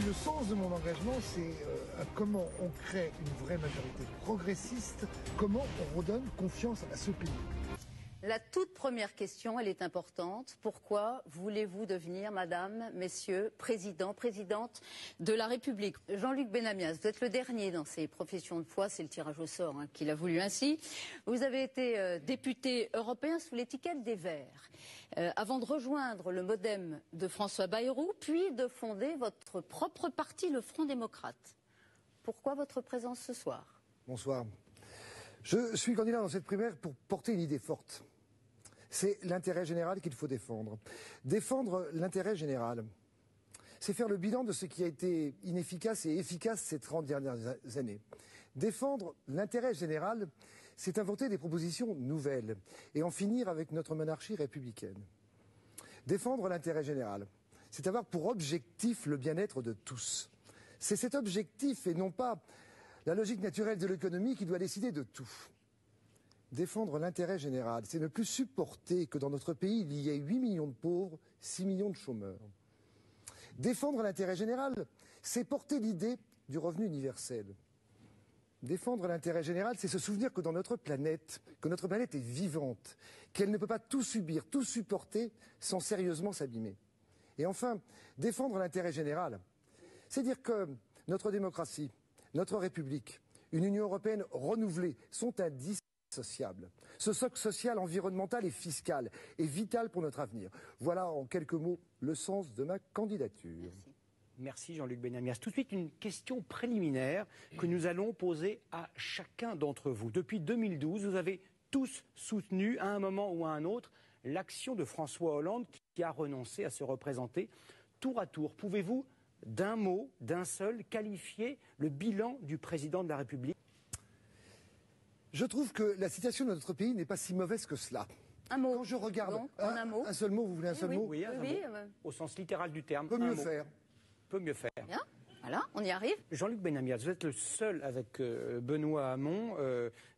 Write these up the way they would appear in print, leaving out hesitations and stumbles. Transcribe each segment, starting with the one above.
Le sens de mon engagement, c'est comment on crée une vraie majorité progressiste, comment on redonne confiance à ce pays. La toute première question, elle est importante. Pourquoi voulez-vous devenir, madame, messieurs, présidente de la République? Jean-Luc Benamias, vous êtes le dernier dans ces professions de foi, c'est le tirage au sort qu'il a voulu ainsi. Vous avez été député européen sous l'étiquette des Verts, avant de rejoindre le MoDem de François Bayrou, puis de fonder votre propre parti, le Front démocrate. Pourquoi votre présence ce soir? Bonsoir. Je suis candidat dans cette primaire pour porter une idée forte. C'est l'intérêt général qu'il faut défendre. Défendre l'intérêt général, c'est faire le bilan de ce qui a été inefficace et efficace ces 30 dernières années. Défendre l'intérêt général, c'est inventer des propositions nouvelles et en finir avec notre monarchie républicaine. Défendre l'intérêt général, c'est avoir pour objectif le bien-être de tous. C'est cet objectif et non pas la logique naturelle de l'économie qui doit décider de tout. Défendre l'intérêt général, c'est ne plus supporter que dans notre pays, il y ait 8 millions de pauvres, 6 millions de chômeurs. Défendre l'intérêt général, c'est porter l'idée du revenu universel. Défendre l'intérêt général, c'est se souvenir que dans notre planète, est vivante, qu'elle ne peut pas tout subir, tout supporter sans sérieusement s'abîmer. Et enfin, défendre l'intérêt général, c'est dire que notre démocratie, notre République, une Union européenne renouvelée sont indissociables. Ce socle social, environnemental et fiscal est vital pour notre avenir. Voilà en quelques mots le sens de ma candidature. Merci. Merci Jean-Luc Benamias. Tout de suite, une question préliminaire que nous allons poser à chacun d'entre vous. Depuis 2012, vous avez tous soutenu à un moment ou à un autre l'action de François Hollande qui a renoncé à se représenter tour à tour. Pouvez-vous d'un mot, d'un seul, qualifier le bilan du président de la République? Je trouve que la situation de notre pays n'est pas si mauvaise que cela. Un mot. Quand je regarde Donc, en un mot. un seul mot, vous voulez un seul mot? Oui, un mot. Au sens littéral du terme. Peut mieux faire. Peut mieux faire. Bien. Voilà, on y arrive. Jean-Luc Benamias, vous êtes le seul avec Benoît Hamon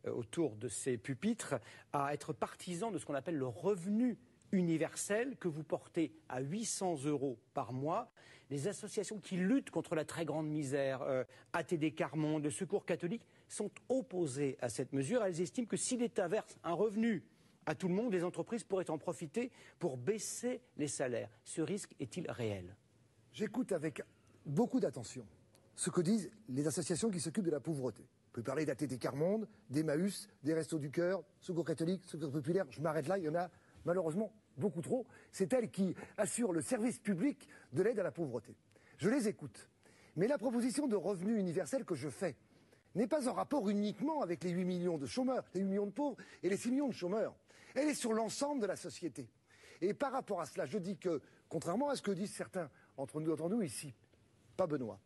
autour de ces pupitres à être partisan de ce qu'on appelle le revenu universel que vous portez à 800 € par mois. Les associations qui luttent contre la très grande misère, ATD Quart Monde, le Secours catholique, sont opposées à cette mesure. Elles estiment que si l'État verse un revenu à tout le monde, les entreprises pourraient en profiter pour baisser les salaires. Ce risque est-il réel? J'écoute avec beaucoup d'attention ce que disent les associations qui s'occupent de la pauvreté. On peut parler d'ATD Quart Monde, d'Emmaüs, des Restos du Cœur, Secours catholique, Secours populaire, je m'arrête là, il y en a malheureusement beaucoup trop. C'est elles qui assurent le service public de l'aide à la pauvreté. Je les écoute. Mais la proposition de revenu universel que je fais n'est pas en rapport uniquement avec les 8 millions de chômeurs, les 8 millions de pauvres et les 6 millions de chômeurs. Elle est sur l'ensemble de la société. Et par rapport à cela, je dis que, contrairement à ce que disent certains entre nous ici, pas Benoît,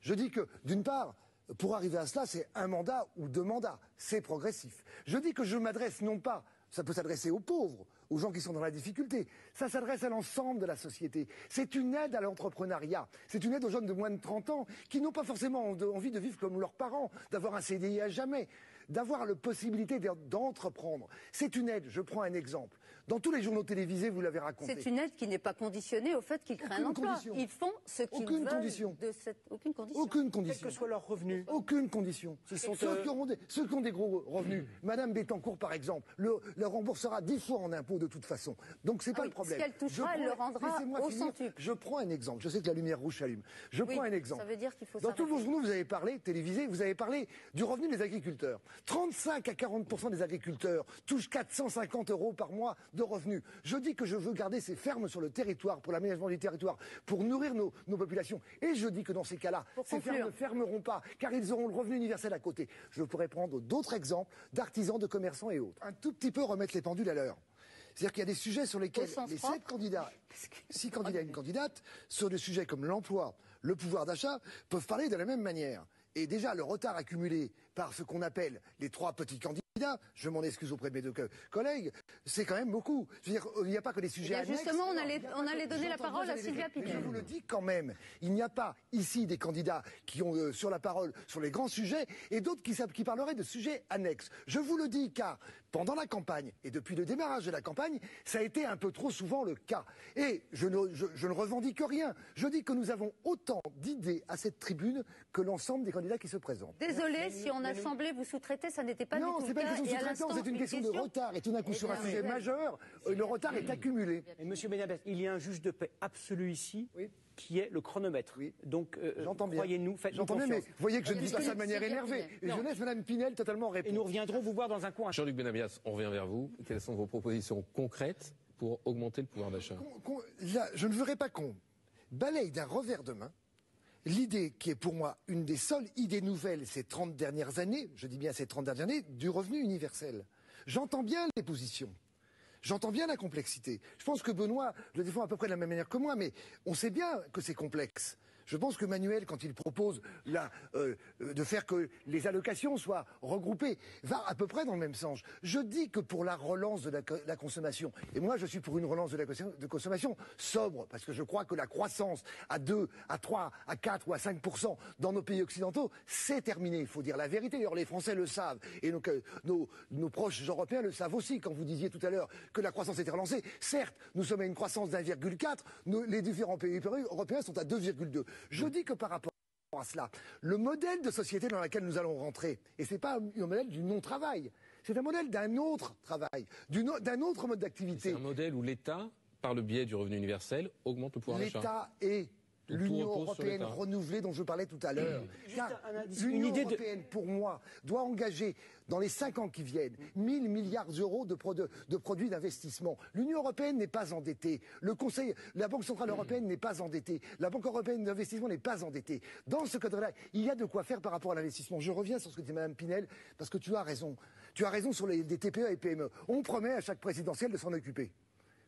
je dis que, d'une part, pour arriver à cela, c'est un mandat ou 2 mandats. C'est progressif. Je dis que je m'adresse non pas, ça peut s'adresser aux pauvres, aux gens qui sont dans la difficulté. Ça s'adresse à l'ensemble de la société. C'est une aide à l'entrepreneuriat. C'est une aide aux jeunes de moins de 30 ans qui n'ont pas forcément envie de vivre comme leurs parents, d'avoir un CDI à jamais, d'avoir la possibilité d'entreprendre. C'est une aide. Je prends un exemple. Dans tous les journaux télévisés, vous l'avez raconté. C'est une aide qui n'est pas conditionnée au fait qu'ils créent un emploi. Condition. Ils font ce qu'ils veulent. Aucune condition. Aucune condition. Aucune condition. Quel que soit leur revenu. Aucune condition. Ceux qui ont des gros revenus, Madame Bettencourt par exemple, le remboursera 10 fois en impôts de toute façon. Donc c'est pas le problème. Ce qu'elle touchera, elle le rendra au centuple. Je prends un exemple. Je sais que la lumière rouge s'allume. Je prends un exemple. Ça veut dire qu'il faut Dans tous vos journaux, vous avez parlé, télévisé, vous avez parlé du revenu des agriculteurs. 35 à 40% des agriculteurs touchent 450 € par mois de revenus. Je dis que je veux garder ces fermes sur le territoire pour l'aménagement du territoire, pour nourrir nos populations. Et je dis que dans ces cas-là, ces fermes ne fermeront pas, car ils auront le revenu universel à côté. Je pourrais prendre d'autres exemples d'artisans, de commerçants et autres. Un tout petit peu remettre les pendules à l'heure. C'est-à-dire qu'il y a des sujets sur lesquels les 7 candidats, 6 candidats et une candidate, sur des sujets comme l'emploi, le pouvoir d'achat, peuvent parler de la même manière. Et déjà, le retard accumulé par ce qu'on appelle les 3 petits candidats, je m'en excuse auprès de mes deux collègues, c'est quand même beaucoup. Je veux dire, il n'y a pas que des sujets annexes. Justement, on allait donner la parole à Sylvia Pinel. Je vous le dis quand même, il n'y a pas ici des candidats qui ont sur la parole sur les grands sujets et d'autres qui parleraient de sujets annexes. Je vous le dis car pendant la campagne et depuis le démarrage de la campagne, ça a été un peu trop souvent le cas. Et je ne revendique rien. Je dis que nous avons autant d'idées à cette tribune que l'ensemble des candidats qui se présentent. Désolé, si on a semblé vous sous-traiter, ça n'était pas du tout le cas. Non, c'est pas une question de sous-traitance, c'est une question de retard. Et tout d'un coup, sur un sujet majeur, le retard est accumulé. Et Monsieur Benamias, il y a un juge de paix absolu ici, qui est le chronomètre. Oui. Donc, j'entends bien. croyez-nous, faites-nous J'entends bien, mais confiance. vous voyez que je ne dis pas ça de manière énervée. Et je laisse Mme Pinel totalement répondre. Et nous reviendrons vous voir dans un coin. Jean-Luc Benamias, on revient vers vous. Quelles sont vos propositions concrètes pour augmenter le pouvoir d'achat? Là, je ne voudrais pas qu'on balaye d'un revers de main l'idée qui est pour moi une des seules idées nouvelles ces 30 dernières années, je dis bien ces 30 dernières années, du revenu universel. J'entends bien les positions. J'entends bien la complexité. Je pense que Benoît le défend à peu près de la même manière que moi, mais on sait bien que c'est complexe. Je pense que Manuel, quand il propose de faire que les allocations soient regroupées, va à peu près dans le même sens. Je dis que pour la relance de la consommation, et moi je suis pour une relance de la consommation sobre, parce que je crois que la croissance à 2, à 3, à 4 ou à 5% dans nos pays occidentaux, c'est terminé. Il faut dire la vérité. D'ailleurs, les Français le savent. Et donc, nos proches européens le savent aussi. Quand vous disiez tout à l'heure que la croissance était relancée, certes, nous sommes à une croissance d'1,4, les différents pays européens sont à 2,2. Je dis que par rapport à cela, le modèle de société dans lequel nous allons rentrer, et ce n'est pas un modèle du non-travail, c'est un modèle d'un autre travail, d'un autre mode d'activité. C'est un modèle où l'État, par le biais du revenu universel, augmente le pouvoir d'achat. L'État est l'Union européenne renouvelée dont je parlais tout à l'heure. L'Union européenne, pour moi, doit engager dans les 5 ans qui viennent 1000 milliards d'euros de produits d'investissement. L'Union européenne n'est pas endettée. La Banque centrale européenne n'est pas endettée. La Banque européenne d'investissement n'est pas endettée. Dans ce cadre-là, il y a de quoi faire par rapport à l'investissement. Je reviens sur ce que dit Mme Pinel, parce que tu as raison. Tu as raison sur les TPE et PME. On promet à chaque présidentielle de s'en occuper.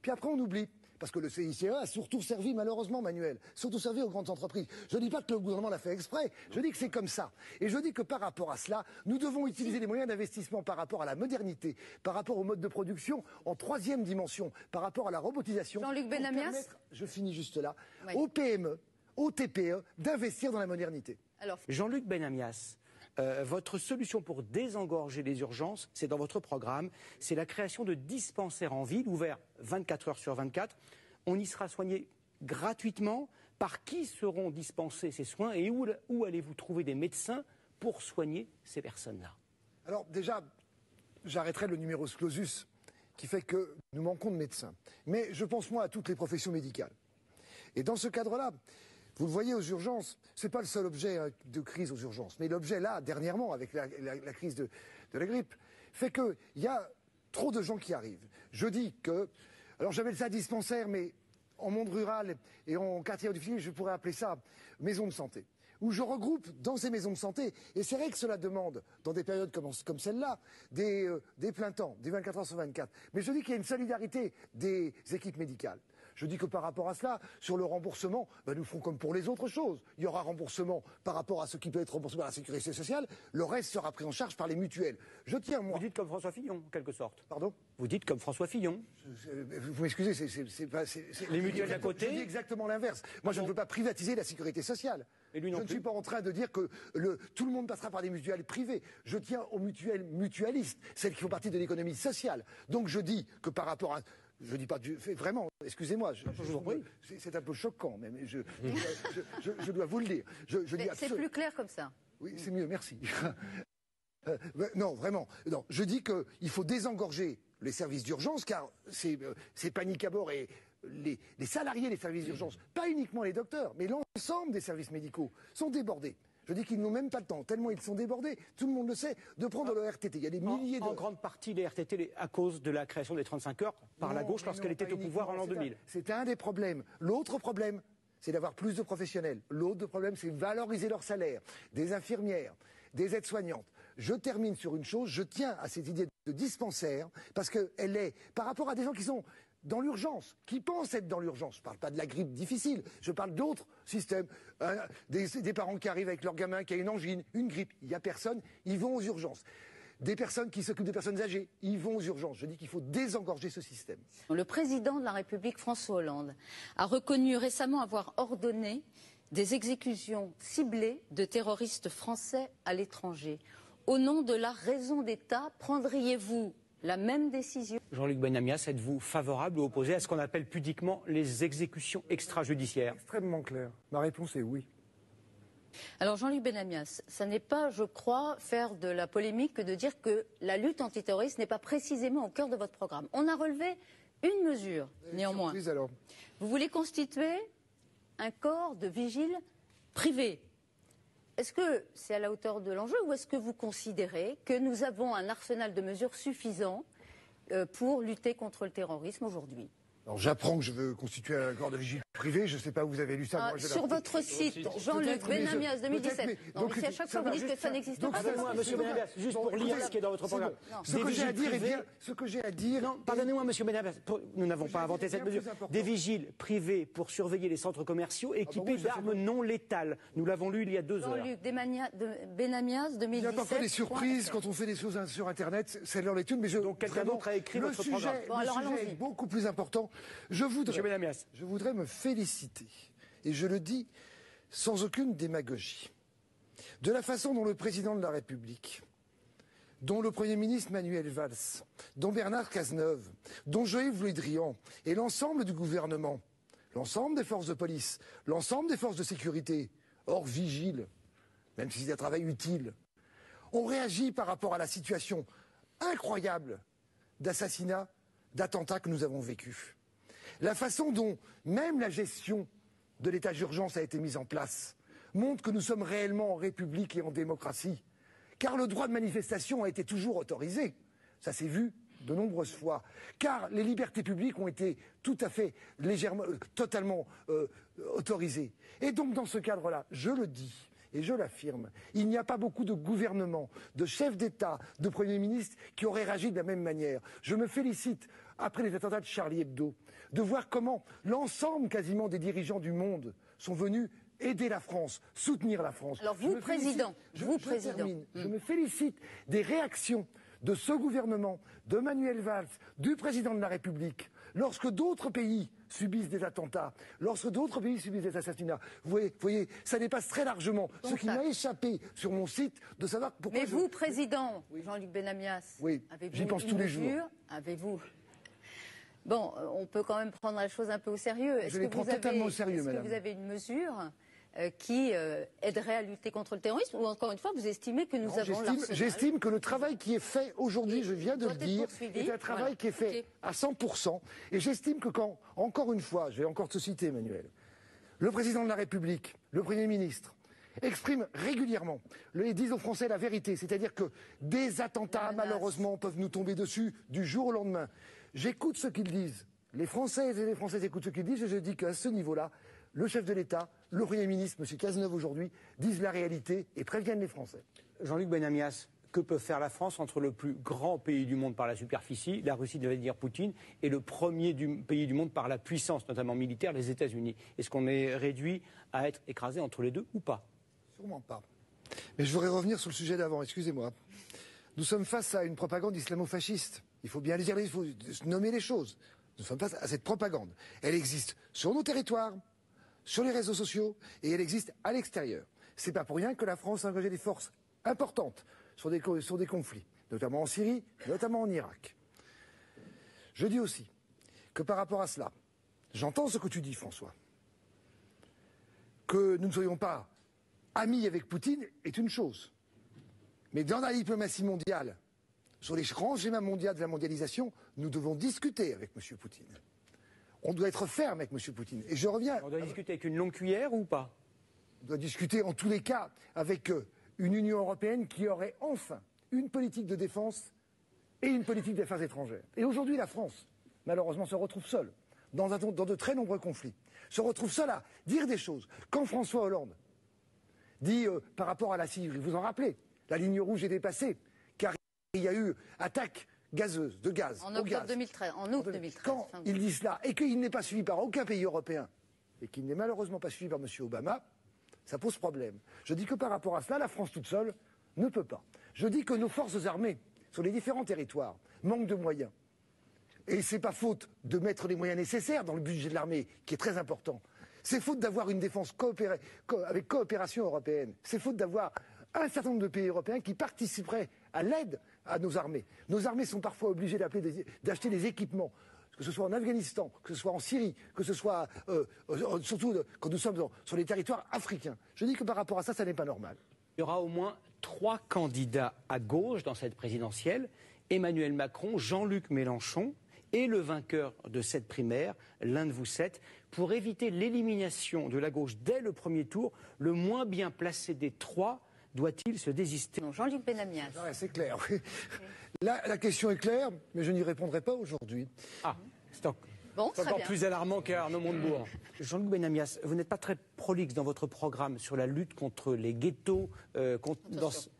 Puis après, on oublie. Parce que le CICE a surtout servi, malheureusement, Manuel, surtout servi aux grandes entreprises. Je ne dis pas que le gouvernement l'a fait exprès, je dis que c'est comme ça. Et je dis que par rapport à cela, nous devons utiliser les moyens d'investissement par rapport à la modernité, par rapport au mode de production, en 3e dimension, par rapport à la robotisation. Jean-Luc Benamias, je finis juste là, aux PME, aux TPE, d'investir dans la modernité. Alors, Jean-Luc Benamias, votre solution pour désengorger les urgences, c'est dans votre programme, c'est la création de dispensaires en ville, ouverts 24 heures sur 24. On y sera soigné gratuitement. Par qui seront dispensés ces soins et où allez-vous trouver des médecins pour soigner ces personnes-là? Alors déjà, j'arrêterai le numerus clausus qui fait que nous manquons de médecins. Mais je pense moi à toutes les professions médicales. Et dans ce cadre-là, vous le voyez aux urgences, ce n'est pas le seul objet de crise aux urgences, mais l'objet là, dernièrement, avec la crise de la grippe, fait qu'il y a trop de gens qui arrivent. Je dis que, alors j'appelle ça dispensaire, mais en monde rural et en quartier difficile, je pourrais appeler ça maison de santé, où je regroupe dans ces maisons de santé, et c'est vrai que cela demande, dans des périodes comme celle-là, des pleins temps, des 24 heures sur 24. Mais je dis qu'il y a une solidarité des équipes médicales. Je dis que par rapport à cela, sur le remboursement, nous ferons comme pour les autres choses. Il y aura remboursement par rapport à ce qui peut être remboursé par la sécurité sociale. Le reste sera pris en charge par les mutuelles. Je tiens, moi... Vous dites comme François Fillon, en quelque sorte. Pardon? Vous dites comme François Fillon. Vous m'excusez, c'est pas... Les mutuelles d'à côté. Je dis exactement l'inverse. Moi, je ne veux pas privatiser la sécurité sociale. Et lui non je plus. Ne suis pas en train de dire que tout le monde passera par des mutuelles privées. Je tiens aux mutuelles mutualistes, celles qui font partie de l'économie sociale. Donc je dis que par rapport à... Je dis pas vraiment, excusez-moi, c'est un peu choquant, mais je dois vous le dire. C'est plus clair comme ça. Oui, c'est mieux, merci. Non, vraiment. Non, je dis qu'il faut désengorger les services d'urgence, car c'est panique à bord et les salariés des services d'urgence, pas uniquement les docteurs, mais l'ensemble des services médicaux sont débordés. Je dis qu'ils n'ont même pas le temps, tellement ils sont débordés, tout le monde le sait, de prendre le RTT. Il y a des milliers de... En grande partie, les RTT, à cause de la création des 35 heures par la gauche lorsqu'elle était au pouvoir en l'an 2000. C'était un des problèmes. L'autre problème, c'est d'avoir plus de professionnels. L'autre problème, c'est valoriser leur salaire. Des infirmières, des aides-soignantes. Je termine sur une chose, je tiens à cette idée de dispensaire, parce qu'elle est, par rapport à des gens qui sont dans l'urgence, qui pensent être dans l'urgence. Je ne parle pas de la grippe difficile, je parle d'autres systèmes. Des parents qui arrivent avec leur gamin qui a une angine, une grippe, il n'y a personne, ils vont aux urgences. des personnes qui s'occupent des personnes âgées. Ils vont aux urgences. Je dis qu'il faut désengorger ce système. Le président de la République, François Hollande, a reconnu récemment avoir ordonné des exécutions ciblées de terroristes français à l'étranger. Au nom de la raison d'État, prendriez-vous la même décision? Jean-Luc Benamias, êtes-vous favorable ou opposé à ce qu'on appelle pudiquement les exécutions extrajudiciaires? Extrêmement clair. Ma réponse est oui. Alors Jean-Luc Benamias, ça n'est pas, je crois, faire de la polémique que de dire que la lutte antiterroriste n'est pas précisément au cœur de votre programme. On a relevé une mesure, néanmoins. Surprise, alors. Vous voulez constituer un corps de vigiles privés. Est-ce que c'est à la hauteur de l'enjeu ou est-ce que vous considérez que nous avons un arsenal de mesures suffisant pour lutter contre le terrorisme aujourd'hui? Alors j'apprends que je veux constituer un corps de vigile privé, je ne sais pas où vous avez lu ça. Moi, sur votre site, Jean-Luc Benamias 2017. Donc si à chaque fois vous dites que ça n'existe pas. Pardonnez-moi, monsieur Benamias, juste pour lire ce qui est dans votre programme. Ce que j'ai à dire Non, pardonnez-moi, monsieur Benamias, nous n'avons pas inventé cette mesure. Des vigiles privés pour surveiller les centres commerciaux équipés d'armes non létales. Nous l'avons lu il y a 2 heures. Jean-Luc Benamias 2017. Il y a parfois des surprises quand on fait des choses sur Internet, c'est leur lecture, mais donc quelqu'un d'autre a écrit votre programme. Le sujet est beaucoup plus important. Je voudrais me féliciter, et je le dis sans aucune démagogie, de la façon dont le président de la République, dont le Premier ministre Manuel Valls, dont Bernard Cazeneuve, dont Jean-Yves Le Drian et l'ensemble du gouvernement, l'ensemble des forces de police, l'ensemble des forces de sécurité, hors vigile, même si c'est un travail utile, ont réagi par rapport à la situation incroyable d'assassinat, d'attentat que nous avons vécu. La façon dont même la gestion de l'état d'urgence a été mise en place montre que nous sommes réellement en République et en démocratie. Car le droit de manifestation a été toujours autorisé. Ça s'est vu de nombreuses fois. Car les libertés publiques ont été tout à fait totalement autorisées. Et donc dans ce cadre-là, je le dis et je l'affirme, il n'y a pas beaucoup de gouvernements, de chefs d'État, de premiers ministres qui auraient réagi de la même manière. Je me félicite, après les attentats de Charlie Hebdo, de voir comment l'ensemble quasiment des dirigeants du monde sont venus aider la France, soutenir la France. Alors vous, président, je me félicite des réactions de ce gouvernement, de Manuel Valls, du président de la République, lorsque d'autres pays subissent des attentats, lorsque d'autres pays subissent des assassinats. Vous voyez, ça dépasse très largement ce qui m'a échappé sur mon site de savoir pourquoi... Mais vous, président, Jean-Luc Benamias, j'y pense tous les jours. Avez-vous... Bon, on peut quand même prendre la chose un peu au sérieux. Je les prends totalement au sérieux, madame. Est-ce que vous avez une mesure qui aiderait à lutter contre le terrorisme ou encore une fois, vous estimez que nous avons l'arsenal? J'estime que le travail qui est fait aujourd'hui, je viens de le dire, est un travail qui est fait à 100%. Et j'estime que quand, encore une fois, je vais encore te citer, Emmanuel, le président de la République, le Premier ministre, expriment régulièrement et disent aux Français la vérité, c'est-à-dire que des attentats, malheureusement, peuvent nous tomber dessus du jour au lendemain. J'écoute ce qu'ils disent. Les Françaises et les Français écoutent ce qu'ils disent et je dis qu'à ce niveau-là, le chef de l'État, le Premier ministre, M. Cazeneuve aujourd'hui, disent la réalité et préviennent les Français. Jean-Luc Benamias, que peut faire la France entre le plus grand pays du monde par la superficie, la Russie de Vladimir Poutine, et le premier pays du monde par la puissance, notamment militaire, les États-Unis? Est-ce qu'on est réduit à être écrasé entre les deux ou pas? Sûrement pas. Mais je voudrais revenir sur le sujet d'avant, excusez-moi. Nous sommes face à une propagande islamo-fasciste. Il faut bien le dire, il faut nommer les choses. Nous sommes face à cette propagande. Elle existe sur nos territoires, sur les réseaux sociaux, et elle existe à l'extérieur. C'est pas pour rien que la France a engagé des forces importantes sur des conflits, notamment en Syrie, notamment en Irak. Je dis aussi que par rapport à cela, j'entends ce que tu dis, François. Que nous ne soyons pas amis avec Poutine est une chose. Mais dans la diplomatie mondiale, sur les grands schémas mondiaux de la mondialisation, nous devons discuter avec M. Poutine. On doit être ferme avec M. Poutine. Et je reviens... On doit discuter avec une longue cuillère ou pas? On doit discuter en tous les cas avec une Union européenne qui aurait enfin une politique de défense et une politique d'affaires étrangères. Et aujourd'hui, la France, malheureusement, se retrouve seule dans de très nombreux conflits. Se retrouve seule à dire des choses. Quand François Hollande dit par rapport à la Syrie, vous en rappelez, la ligne rouge est dépassée, car il y a eu attaque gazeuse, de gaz. En octobre 2013. En août 2013. Quand il dit cela, et qu'il n'est pas suivi par aucun pays européen, et qu'il n'est malheureusement pas suivi par M. Obama, ça pose problème. Je dis que par rapport à cela, la France toute seule ne peut pas. Je dis que nos forces armées sur les différents territoires, manque de moyens. Et c'est pas faute de mettre les moyens nécessaires dans le budget de l'armée, qui est très important. C'est faute d'avoir une défense avec coopération européenne. C'est faute d'avoir un certain nombre de pays européens qui participeraient à l'aide à nos armées. Nos armées sont parfois obligées d'acheter des équipements, que ce soit en Afghanistan, que ce soit en Syrie, que ce soit surtout quand nous sommes sur les territoires africains. Je dis que par rapport à ça, ça n'est pas normal. Il y aura au moins 3 candidats à gauche dans cette présidentielle, Emmanuel Macron, Jean-Luc Mélenchon et le vainqueur de cette primaire, l'un de vous 7, pour éviter l'élimination de la gauche dès le premier tour. Le moins bien placé des 3 doit-il se désister? Jean-Luc Benamias. Ouais, c'est clair. Oui. La question est claire, mais je n'y répondrai pas aujourd'hui. Ah, c'est Bon, encore plus alarmant qu'Arnaud Montebourg. Jean-Luc Benamias, vous n'êtes pas très prolixe dans votre programme sur la lutte contre les ghettos. Attention.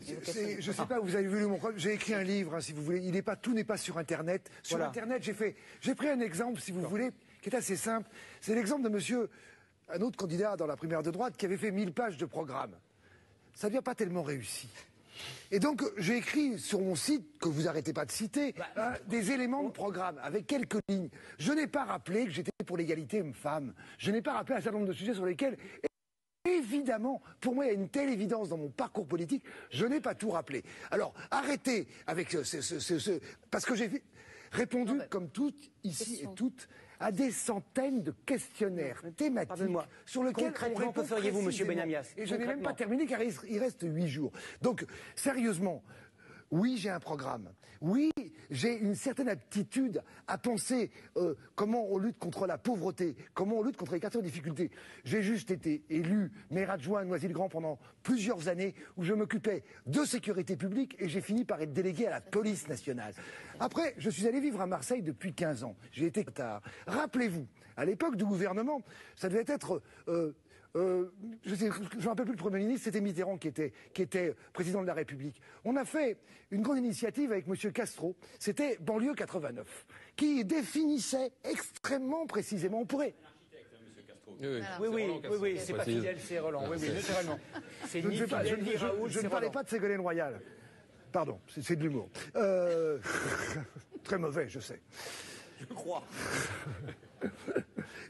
Je ne sais pas, vous avez vu mon programme. J'ai écrit un livre, hein, si vous voulez. Tout n'est pas sur Internet. Sur Internet, j'ai pris un exemple, si vous voulez, qui est assez simple. C'est l'exemple de un autre candidat dans la primaire de droite qui avait fait 1000 pages de programme. Ça ne lui a pas tellement réussi. Et donc, j'ai écrit sur mon site, que vous n'arrêtez pas de citer, des éléments de programme, avec quelques lignes. Je n'ai pas rappelé que j'étais pour l'égalité homme-femme. Je n'ai pas rappelé un certain nombre de sujets sur lesquels, évidemment, pour moi, il y a une telle évidence dans mon parcours politique, je n'ai pas tout rappelé. Alors, arrêtez avec parce que j'ai répondu, comme toutes, ici et toutes, à des centaines de questionnaires thématiques sur lesquels concrètement, que feriez-vous, monsieur Benamias? Et je n'ai même pas terminé car il reste 8 jours. Donc, sérieusement, oui, j'ai un programme. Oui, j'ai une certaine aptitude à penser comment on lutte contre la pauvreté, comment on lutte contre les quartiers en difficulté. J'ai juste été élu maire adjoint à Noisy-le-Grand pendant plusieurs années où je m'occupais de sécurité publique et j'ai fini par être délégué à la police nationale. Après, je suis allé vivre à Marseille depuis 15 ans. J'ai été tard. Rappelez-vous, à l'époque du gouvernement, ça devait être... je ne me rappelle plus le Premier ministre, c'était Mitterrand qui était président de la République. On a fait une grande initiative avec M. Castro, c'était Banlieue 89, qui définissait extrêmement précisément, on pourrait... Oui, c'est pas Fidel, c'est Roland. Oui, naturellement. Je ne parlais pas de Ségolène Royal. Pardon, c'est de l'humour. Très mauvais, je sais. Je crois.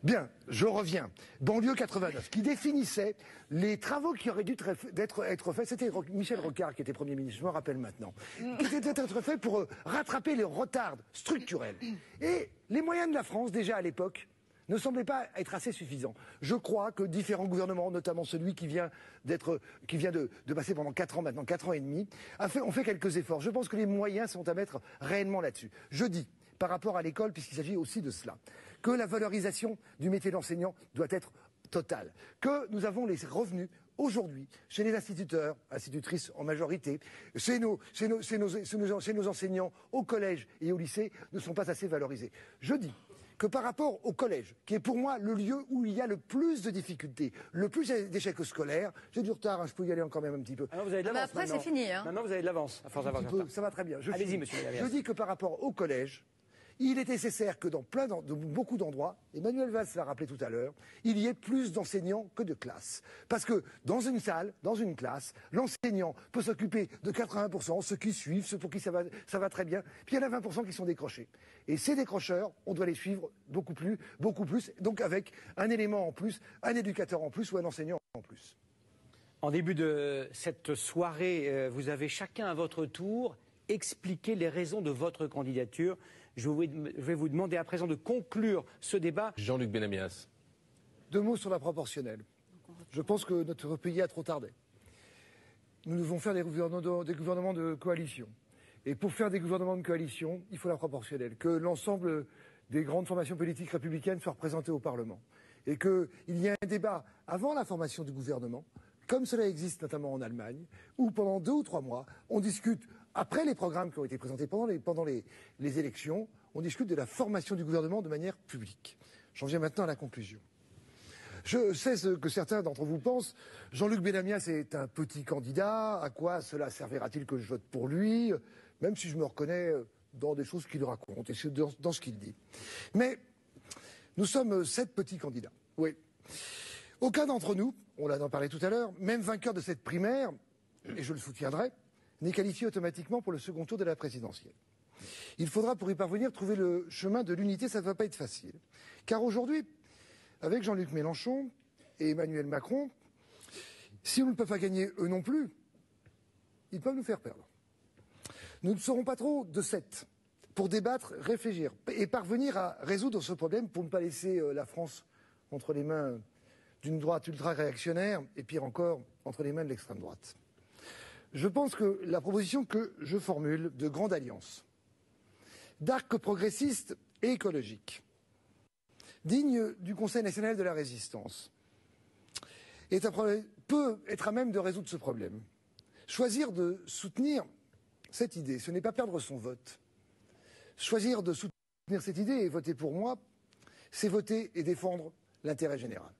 Bien, je reviens. Banlieue 89, qui définissait les travaux qui auraient dû être faits. C'était Michel Rocard qui était Premier ministre, je me rappelle maintenant. Qui étaient être faits pour rattraper les retards structurels. Et les moyens de la France, déjà à l'époque, ne semblaient pas être assez suffisants. Je crois que différents gouvernements, notamment celui qui vient de passer pendant 4 ans maintenant, 4 ans et demi, ont fait quelques efforts. Je pense que les moyens sont à mettre réellement là-dessus. Je dis, par rapport à l'école, puisqu'il s'agit aussi de cela, que la valorisation du métier d'enseignant doit être totale, que nous avons les revenus aujourd'hui chez les instituteurs, institutrices en majorité, chez nos enseignants au collège et au lycée ne sont pas assez valorisés. Je dis que par rapport au collège, qui est pour moi le lieu où il y a le plus de difficultés, le plus d'échecs scolaires, j'ai du retard, hein, je peux y aller encore même un petit peu. Ah non, vous avez de l'avance. Après, c'est fini. Hein. Maintenant, vous avez de l'avance, à force d'avoir du retard. Ça va très bien. Allez-y, monsieur Benamias. Je dis que par rapport au collège, il est nécessaire que dans beaucoup d'endroits, Emmanuel Valls l'a rappelé tout à l'heure, il y ait plus d'enseignants que de classes. Parce que dans une salle, dans une classe, l'enseignant peut s'occuper de 80%, ceux qui suivent, ceux pour qui ça va très bien, puis il y en a 20% qui sont décrochés. Et ces décrocheurs, on doit les suivre beaucoup plus, donc avec un élément en plus, un éducateur en plus ou un enseignant en plus. En début de cette soirée, vous avez chacun à votre tour expliqué les raisons de votre candidature. Je vais vous demander à présent de conclure ce débat. Jean-Luc Benamias. 2 mots sur la proportionnelle. Je pense que notre pays a trop tardé. Nous devons faire des gouvernements de coalition. Et pour faire des gouvernements de coalition, il faut la proportionnelle. Que l'ensemble des grandes formations politiques républicaines soient représentées au Parlement. Et qu'il y ait un débat avant la formation du gouvernement, comme cela existe notamment en Allemagne, où pendant 2 ou 3 mois, on discute, après les programmes qui ont été présentés pendant les élections, on discute de la formation du gouvernement de manière publique. J'en viens maintenant à la conclusion. Je sais ce que certains d'entre vous pensent. Jean-Luc Benamias est un petit candidat. À quoi cela servira-t-il que je vote pour lui? Même si je me reconnais dans des choses qu'il raconte et dans ce qu'il dit. Mais nous sommes 7 petits candidats. Oui. Aucun d'entre nous, on l'a parlé tout à l'heure, même vainqueur de cette primaire, et je le soutiendrai, n'est qualifié automatiquement pour le second tour de la présidentielle. Il faudra, pour y parvenir, trouver le chemin de l'unité. Ça ne va pas être facile. Car aujourd'hui, avec Jean-Luc Mélenchon et Emmanuel Macron, si on ne peut pas gagner eux non plus, ils peuvent nous faire perdre. Nous ne serons pas trop de 7 pour débattre, réfléchir et parvenir à résoudre ce problème pour ne pas laisser la France entre les mains d'une droite ultra-réactionnaire et pire encore, entre les mains de l'extrême droite. Je pense que la proposition que je formule de grande alliance, d'arc progressiste et écologique, digne du Conseil national de la résistance, peut être à même de résoudre ce problème. Choisir de soutenir cette idée, ce n'est pas perdre son vote. Choisir de soutenir cette idée et voter pour moi, c'est voter et défendre l'intérêt général.